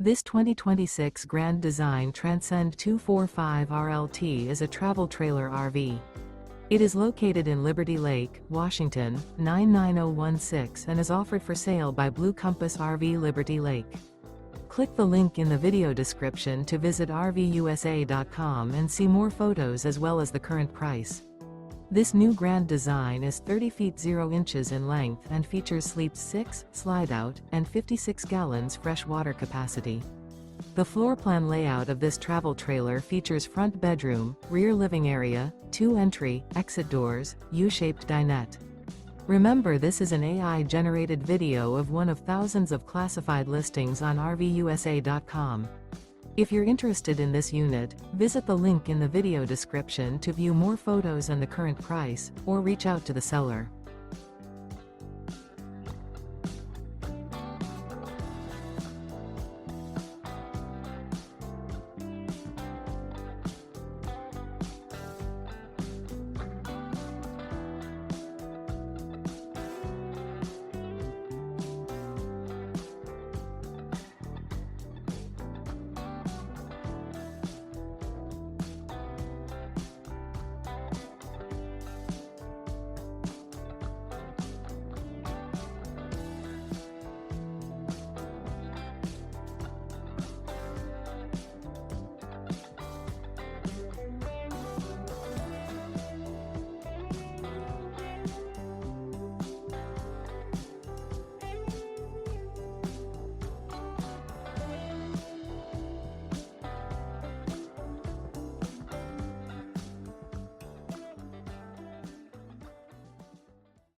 This 2026 Grand Design Transcend 245 RLT is a travel trailer RV. It is located in Liberty Lake, Washington, 99016 and is offered for sale by Blue Compass RV Liberty Lake. Click the link in the video description to visit RVUSA.com and see more photos as well as the current price. This new Grand Design is 30 feet 0 inches in length and features sleeps 6, slide-out, and 56 gallons fresh water capacity. The floor plan layout of this travel trailer features front bedroom, rear living area, 2 entry, exit doors, U-shaped dinette. Remember, this is an AI-generated video of one of thousands of classified listings on RVUSA.com. If you're interested in this unit, visit the link in the video description to view more photos and the current price, or reach out to the seller.